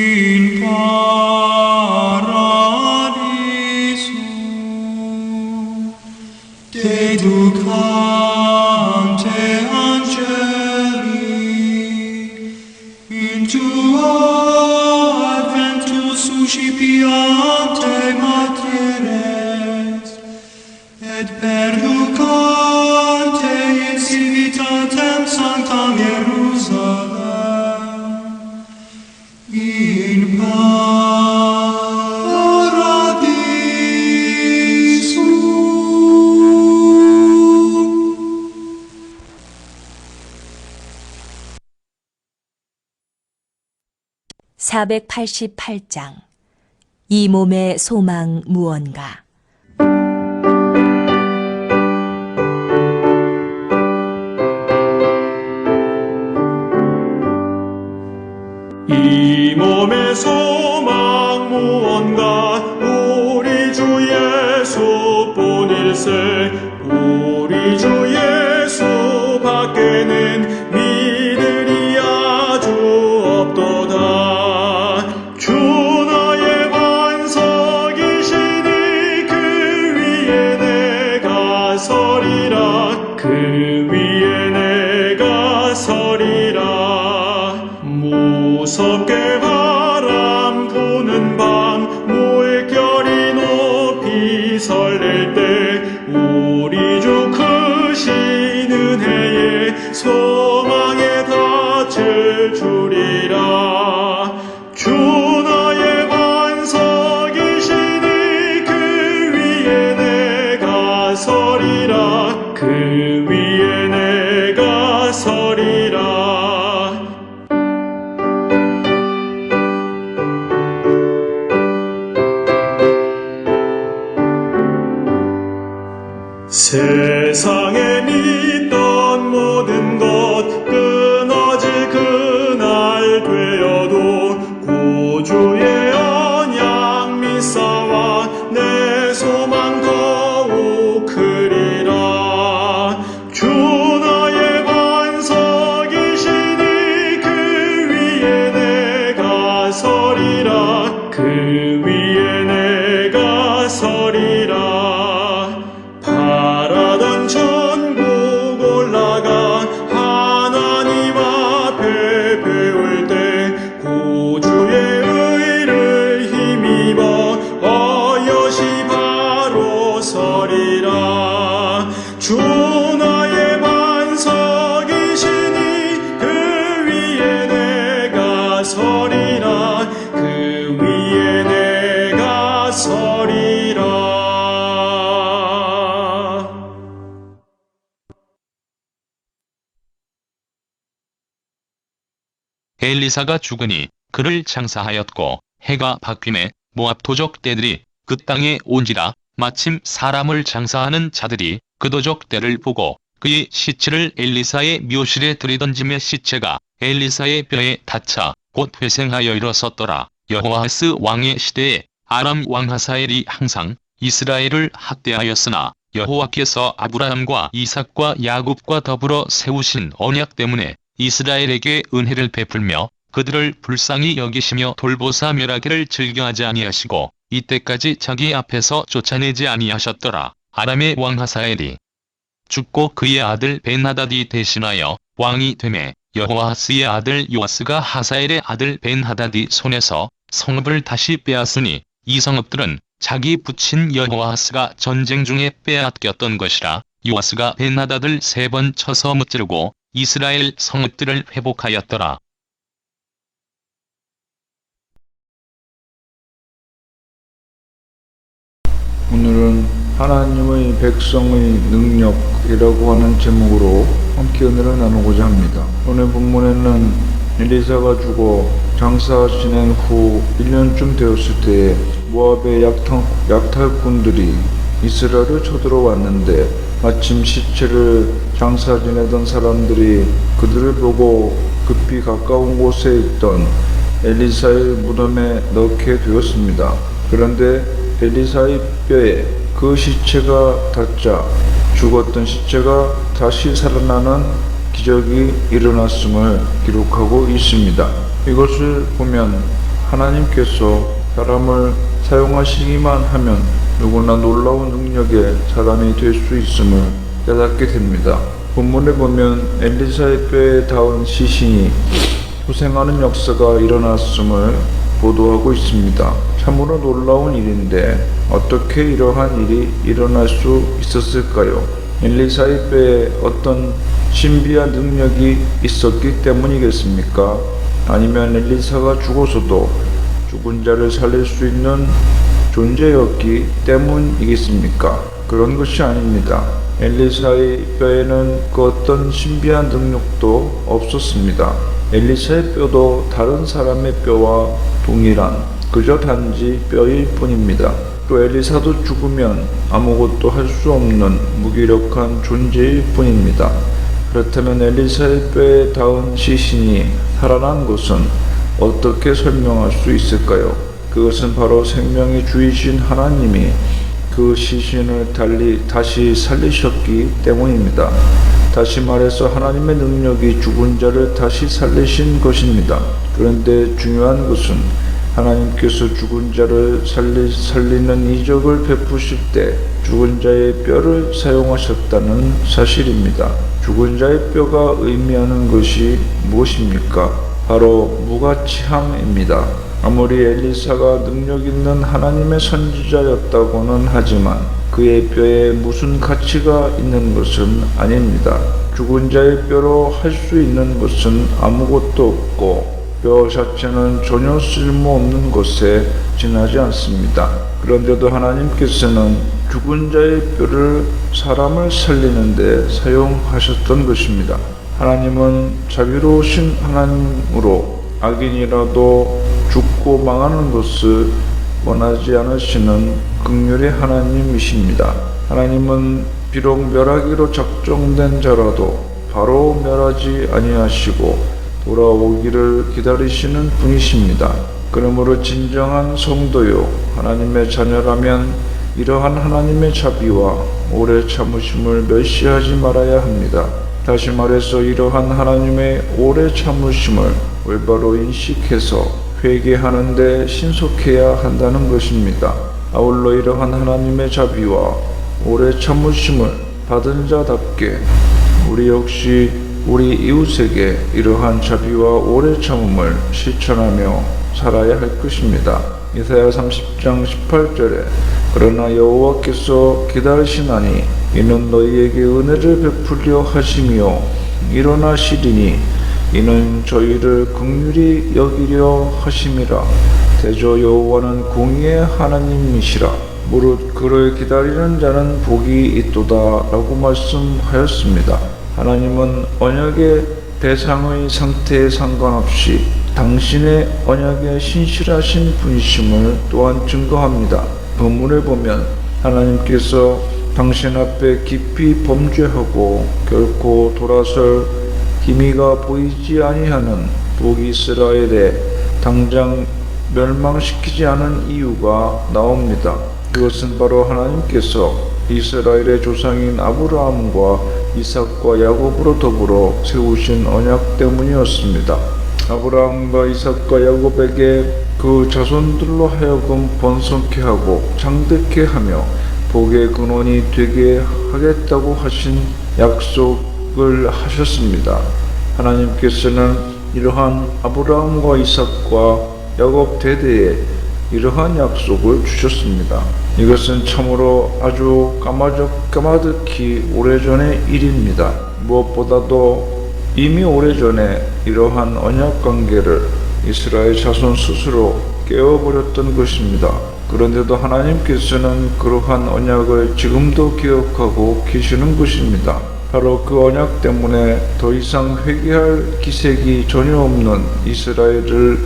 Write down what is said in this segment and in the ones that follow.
in paradiso, deducante angeli, in tuo adventus suscipiante materes, et perducante in civitatem sanctam Jerusalem, in paradiso. (488장) 이 몸의 소망 무언가. 이 몸의 소망 무언가 우리 주 예수뿐일세. 우리 주 예수 밖에는 믿으리 아주 없도다. 주 나의 반석이시니 그 위에 내가 서리라. 그 위에 내가 서리라. 무섭게 바람 부는 밤 물결이 높이 설렐 때 우리 주 크신 은혜에 소망에 닿을 줄이라. 주 나의 반석이시니 그 위에 내가 서리라. 그 위에 내가 서리라. 세상에 믿던 모든 것 끊어질 그날 되어도 구주의 언약 믿사와 내 소망 더욱 크리라. 주 나의 반석이시니 그 위에 내가 서리라. 그 위에 내가 서리라. 바라던 천국 올라가 하나님 앞에 배울 때 구주의 의를 힘입어 어여시 바로 서리라. 주 나의 반석이시니 그 위에 내가 서리라. 그 위에 내가 서리라. 엘리사가 죽으니 그를 장사하였고 해가 바뀜에 모압 도적 떼들이 그 땅에 온지라. 마침 사람을 장사하는 자들이 그 도적 떼를 보고 그의 시체를 엘리사의 묘실에 들이던짐에 시체가 엘리사의 뼈에 닿자 곧 회생하여 일어섰더라. 여호아스 왕의 시대에 아람 왕 하사엘이 항상 이스라엘을 학대하였으나 여호와께서 아브라함과 이삭과 야곱과 더불어 세우신 언약 때문에 이스라엘에게 은혜를 베풀며 그들을 불쌍히 여기시며 돌보사 멸하기를 즐겨하지 아니하시고 이때까지 자기 앞에서 쫓아내지 아니하셨더라. 아람의 왕 하사엘이 죽고 그의 아들 벤하닷이 대신하여 왕이 되매 여호아스의 아들 요아스가 하사엘의 아들 벤하닷이 손에서 성읍을 다시 빼앗으니 이 성읍들은 자기 부친 여호아스가 전쟁 중에 빼앗겼던 것이라. 요아스가 벤하닷을 3번 쳐서 무찌르고 이스라엘 성읍들을 회복하였더라. 오늘은 하나님의 백성의 능력이라고 하는 제목으로 함께 은혜를 나누고자 합니다. 오늘 본문에는 엘리사가 죽어 장사 지낸 후 1년쯤 되었을 때에 모압의 약탈꾼들이 이스라엘을 쳐들어왔는데 마침 시체를 장사 지내던 사람들이 그들을 보고 급히 가까운 곳에 있던 엘리사의 무덤에 넣게 되었습니다. 그런데 엘리사의 뼈에 그 시체가 닿자 죽었던 시체가 다시 살아나는 기적이 일어났음을 기록하고 있습니다. 이것을 보면 하나님께서 사람을 사용하시기만 하면 누구나 놀라운 능력의 사람이 될 수 있음을 깨닫게 됩니다. 본문에 보면 엘리사의 뼈에 닿은 시신이 후생하는 역사가 일어났음을 보도하고 있습니다. 참으로 놀라운 일인데 어떻게 이러한 일이 일어날 수 있었을까요? 엘리사의 뼈에 어떤 신비한 능력이 있었기 때문이겠습니까? 아니면 엘리사가 죽어서도 죽은 자를 살릴 수 있는 존재였기 때문이겠습니까? 그런 것이 아닙니다. 엘리사의 뼈에는 그 어떤 신비한 능력도 없었습니다. 엘리사의 뼈도 다른 사람의 뼈와 동일한 그저 단지 뼈일 뿐입니다. 또 엘리사도 죽으면 아무것도 할 수 없는 무기력한 존재일 뿐입니다. 그렇다면 엘리사의 뼈에 닿은 시신이 살아난 것은 어떻게 설명할 수 있을까요? 그것은 바로 생명의 주이신 하나님이 그 시신을 다시 살리셨기 때문입니다. 다시 말해서 하나님의 능력이 죽은 자를 다시 살리신 것입니다. 그런데 중요한 것은 하나님께서 죽은 자를 살리는 이적을 베푸실 때 죽은 자의 뼈를 사용하셨다는 사실입니다. 죽은 자의 뼈가 의미하는 것이 무엇입니까? 바로 무가치함입니다. 아무리 엘리사가 능력 있는 하나님의 선지자였다고는 하지만 그의 뼈에 무슨 가치가 있는 것은 아닙니다. 죽은 자의 뼈로 할 수 있는 것은 아무것도 없고 뼈 자체는 전혀 쓸모없는 것에 지나지 않습니다. 그런데도 하나님께서는 죽은 자의 뼈를 사람을 살리는 데 사용하셨던 것입니다. 하나님은 자비로우신 하나님으로 악인이라도 죽고 망하는 것을 원하지 않으시는 긍휼의 하나님이십니다. 하나님은 비록 멸하기로 작정된 자라도 바로 멸하지 아니하시고 돌아오기를 기다리시는 분이십니다. 그러므로 진정한 성도요 하나님의 자녀라면 이러한 하나님의 자비와 오래 참으심을 멸시하지 말아야 합니다. 다시 말해서 이러한 하나님의 오래 참으심을 올바로 인식해서 회개하는 데 신속해야 한다는 것입니다. 아울러 이러한 하나님의 자비와 오래 참으심을 받은 자답게 우리 역시 우리 이웃에게 이러한 자비와 오래 참음을 실천하며 살아야 할 것입니다. 이사야 30장 18절에 그러나 여호와께서 기다리시나니 이는 너희에게 은혜를 베풀려 하시며 일어나시리니 이는 저희를 긍휼히 여기려 하심이라. 대저 여호와는 공의의 하나님이시라. 무릇 그를 기다리는 자는 복이 있도다 라고 말씀하였습니다. 하나님은 언약의 대상의 상태에 상관없이 당신의 언약에 신실하신 분이심을 또한 증거합니다. 본문을 보면 하나님께서 당신 앞에 깊이 범죄하고 결코 돌아설 기미가 보이지 아니하는 북이스라엘에 당장 멸망시키지 않은 이유가 나옵니다. 그것은 바로 하나님께서 이스라엘의 조상인 아브라함과 이삭과 야곱으로 더불어 세우신 언약 때문이었습니다. 아브라함과 이삭과 야곱에게 그 자손들로 하여금 번성케 하고 장대케 하며 복의 근원이 되게 하겠다고 하신 약속을 하셨습니다. 하나님께서는 이러한 아브라함과 이삭과 야곱 대대에 이러한 약속을 주셨습니다. 이것은 참으로 아주 까마득히 오래전의 일입니다. 무엇보다도 이미 오래전에 이러한 언약관계를 이스라엘 자손 스스로 깨워버렸던 것입니다. 그런데도 하나님께서는 그러한 언약을 지금도 기억하고 계시는 것입니다. 바로 그 언약 때문에 더 이상 회개할 기색이 전혀 없는 이스라엘을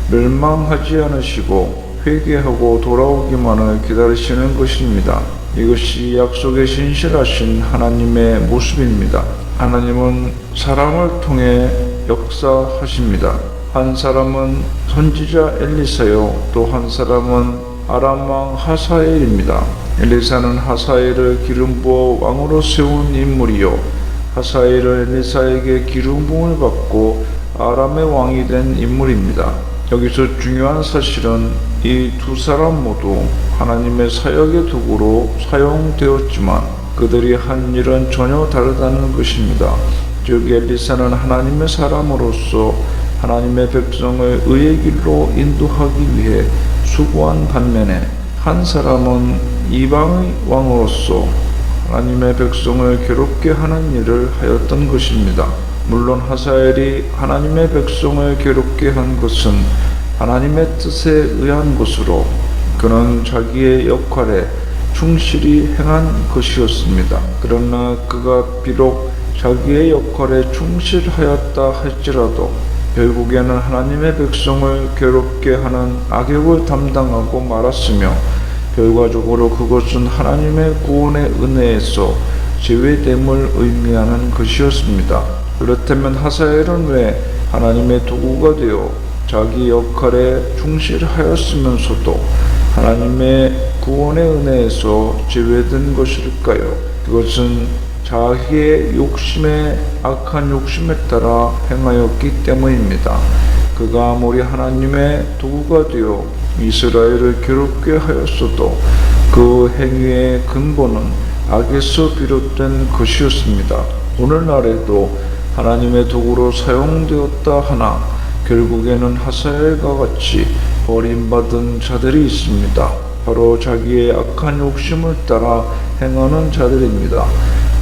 멸망하지 않으시고 회개하고 돌아오기만을 기다리시는 것입니다. 이것이 약속에 신실하신 하나님의 모습입니다. 하나님은 사람을 통해 역사하십니다. 한 사람은 선지자 엘리사요, 또 한 사람은 아람 왕 하사엘입니다. 엘리사는 하사엘을 기름 부어 왕으로 세운 인물이요, 하사엘은 엘리사에게 기름 부음을 받고 아람의 왕이 된 인물입니다. 여기서 중요한 사실은 이 두 사람 모두 하나님의 사역의 도구로 사용되었지만 그들이 한 일은 전혀 다르다는 것입니다. 즉 엘리사는 하나님의 사람으로서 하나님의 백성을 의의 길로 인도하기 위해 수고한 반면에 한 사람은 이방의 왕으로서 하나님의 백성을 괴롭게 하는 일을 하였던 것입니다. 물론 하사엘이 하나님의 백성을 괴롭게 한 것은 하나님의 뜻에 의한 것으로 그는 자기의 역할에 충실히 행한 것이었습니다. 그러나 그가 비록 자기의 역할에 충실하였다 할지라도 결국에는 하나님의 백성을 괴롭게 하는 악역을 담당하고 말았으며 결과적으로 그것은 하나님의 구원의 은혜에서 제외됨을 의미하는 것이었습니다. 그렇다면 하사엘은 왜 하나님의 도구가 되어 자기 역할에 충실하였으면서도 하나님의 구원의 은혜에서 제외된 것일까요? 그것은 자기의 욕심에 악한 욕심에 따라 행하였기 때문입니다. 그가 아무리 하나님의 도구가 되어 이스라엘을 괴롭게 하였어도 그 행위의 근본은 악에서 비롯된 것이었습니다. 오늘날에도 하나님의 도구로 사용되었다 하나 결국에는 하사엘과 같이 버림받은 자들이 있습니다. 바로 자기의 악한 욕심을 따라 행하는 자들입니다.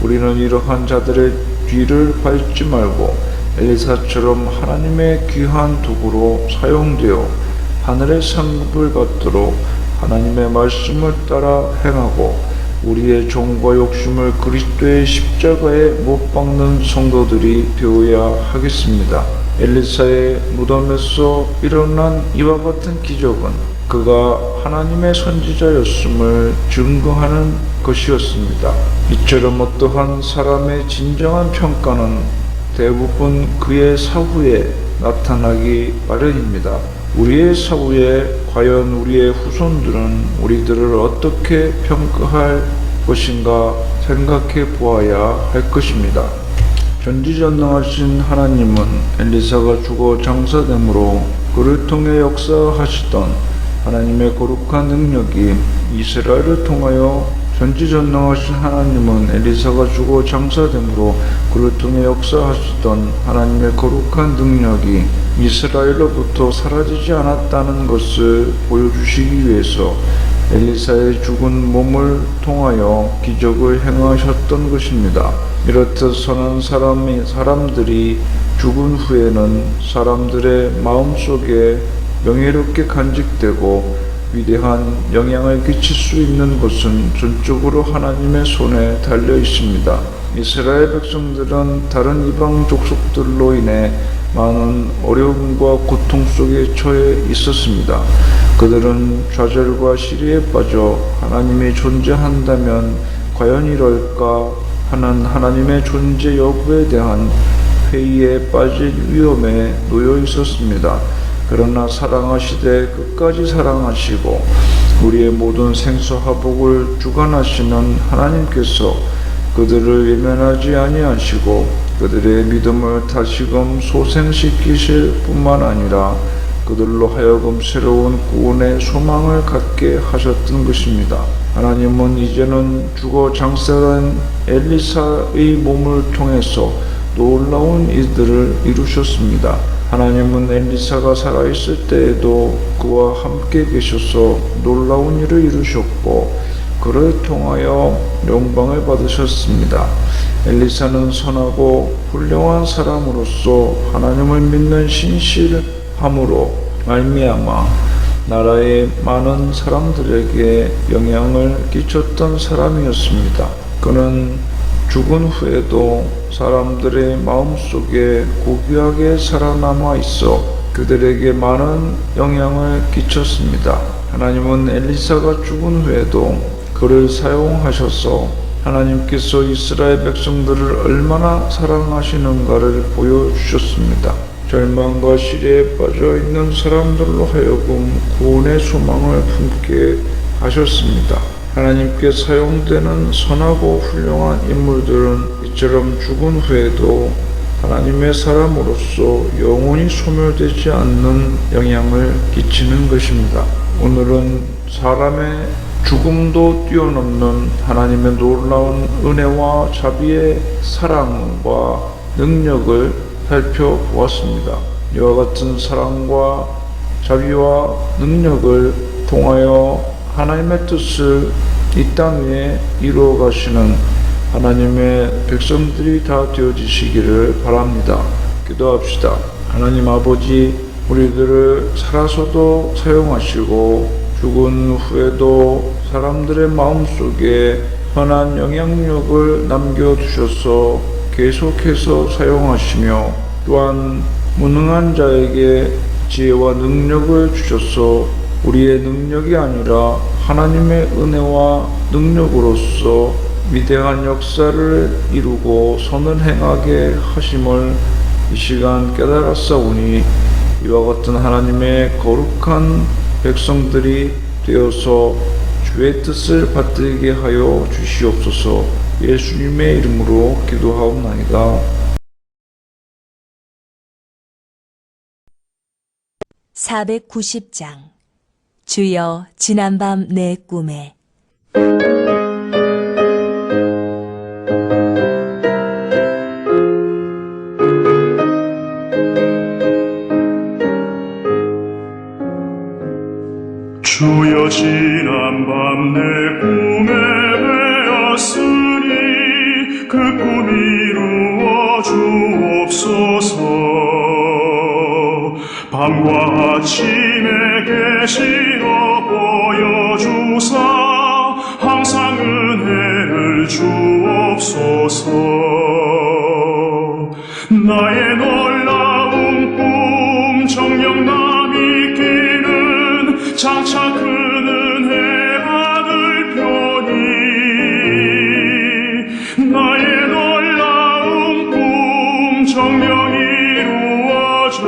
우리는 이러한 자들의 뒤를 밟지 말고 엘리사처럼 하나님의 귀한 도구로 사용되어 하늘의 상급을 받도록 하나님의 말씀을 따라 행하고 우리의 종과 욕심을 그리스도의 십자가에 못 박는 성도들이 되어야 하겠습니다. 엘리사의 무덤에서 일어난 이와 같은 기적은 그가 하나님의 선지자였음을 증거하는 것이었습니다. 이처럼 어떠한 사람의 진정한 평가는 대부분 그의 사후에 나타나기 마련입니다. 우리의 사후에 과연 우리의 후손들은 우리들을 어떻게 평가할 것인가 생각해 보아야 할 것입니다. 전지전능하신 하나님은 엘리사가 죽어 장사됨으로 그를 통해 역사하시던 하나님의 거룩한 능력이 이스라엘을 통하여 전지전능하신 하나님은 엘리사가 죽어 장사됨으로 그를 통해 역사하시던 하나님의 거룩한 능력이 이스라엘로부터 사라지지 않았다는 것을 보여주시기 위해서 엘리사의 죽은 몸을 통하여 기적을 행하셨던 것입니다. 이렇듯 선한 사람들이 죽은 후에는 사람들의 마음속에 명예롭게 간직되고 위대한 영향을 끼칠 수 있는 것은 전적으로 하나님의 손에 달려 있습니다. 이스라엘 백성들은 다른 이방 족속들로 인해 많은 어려움과 고통 속에 처해 있었습니다. 그들은 좌절과 시리에 빠져 하나님이 존재한다면 과연 이럴까 하는 하나님의 존재 여부에 대한 회의에 빠질 위험에 놓여 있었습니다. 그러나 사랑하시되 끝까지 사랑하시고 우리의 모든 생사화복을 주관하시는 하나님께서 그들을 외면하지 아니하시고 그들의 믿음을 다시금 소생시키실 뿐만 아니라 그들로 하여금 새로운 구원의 소망을 갖게 하셨던 것입니다. 하나님은 이제는 죽어 장사된 엘리사의 몸을 통해서 놀라운 일들을 이루셨습니다. 하나님은 엘리사가 살아있을 때에도 그와 함께 계셔서 놀라운 일을 이루셨고 그를 통하여 영광을 받으셨습니다. 엘리사는 선하고 훌륭한 사람으로서 하나님을 믿는 신실함으로 말미암아 나라의 많은 사람들에게 영향을 끼쳤던 사람이었습니다. 그는 죽은 후에도 사람들의 마음속에 고귀하게 살아남아 있어 그들에게 많은 영향을 끼쳤습니다. 하나님은 엘리사가 죽은 후에도 그를 사용하셔서 하나님께서 이스라엘 백성들을 얼마나 사랑하시는가를 보여주셨습니다. 절망과 시리에 빠져 있는 사람들로 하여금 구원의 소망을 품게 하셨습니다. 하나님께 사용되는 선하고 훌륭한 인물들은 이처럼 죽은 후에도 하나님의 사람으로서 영원히 소멸되지 않는 영향을 끼치는 것입니다. 오늘은 사람의 죽음도 뛰어넘는 하나님의 놀라운 은혜와 자비의 사랑과 능력을 살펴보았습니다. 이와 같은 사랑과 자비와 능력을 통하여 하나님의 뜻을 이 땅 위에 이루어 가시는 하나님의 백성들이 다 되어지시기를 바랍니다. 기도합시다. 하나님 아버지, 우리들을 살아서도 사용하시고 죽은 후에도 사람들의 마음속에 선한 영향력을 남겨두셔서 계속해서 사용하시며 또한 무능한 자에게 지혜와 능력을 주셔서 우리의 능력이 아니라 하나님의 은혜와 능력으로서 위대한 역사를 이루고 선을 행하게 하심을 이 시간 깨달았사오니 이와 같은 하나님의 거룩한 백성들이 되어서 주의 뜻을 받들게 하여 주시옵소서. 예수님의 이름으로 기도하옵나이다. 490장 주여 지난밤 내 꿈에 주여 지난밤 내 꿈에 뵈었으니 그 꿈 이루어 주옵소서. 밤과 아침에 계시어 보여주사 항상 은혜를 주옵소서. 나의 놀라운 꿈 정녕 남이 끼는 장차 큰 은혜 받을 편이 나의 놀라운 꿈 정녕 이루어져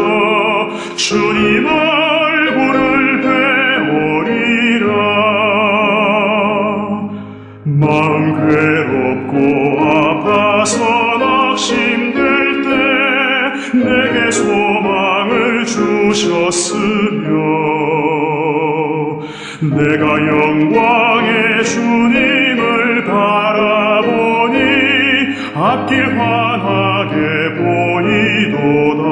주님 얼굴을 배우리라. 마음 괴롭고 아파서 낙심될 때 내게 소망을 주셨으며 내가 영광의 주님을 바라보니 앞길 환하게 보이도다.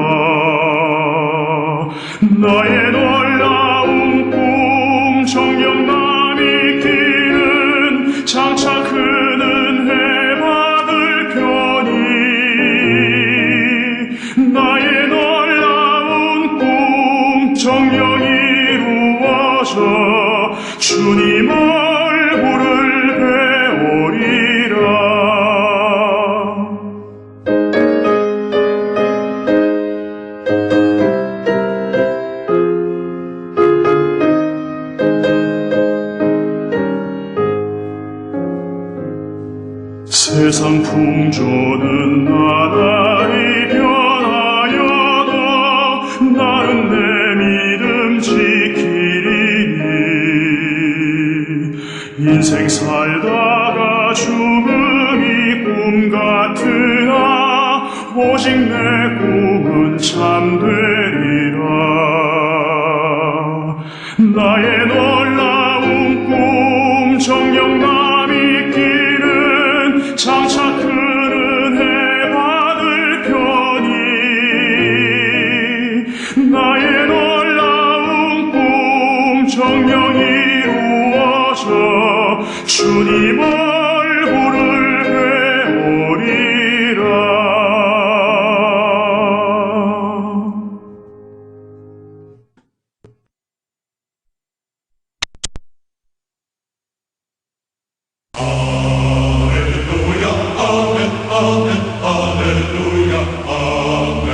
나의 놀라운 꿈 정녕 남이 끼는 장차 큰 은혜 받을 편이 나의 놀라운 꿈 정녕 이루어져 주님 얼굴을 배우리라. 세상 풍조는 나날이 변하여도 나는 내 믿음 지키리니. 인생 살다가 죽음이 꿈 같으나 오직 내 꿈은 참되리라. 나의 놀라운 꿈 정녕 남이 끼는 장차 큰 은혜 받을 편이 나의 놀라운 꿈 정녕 이루어져 주님 얼굴을 배우리라. 아멘.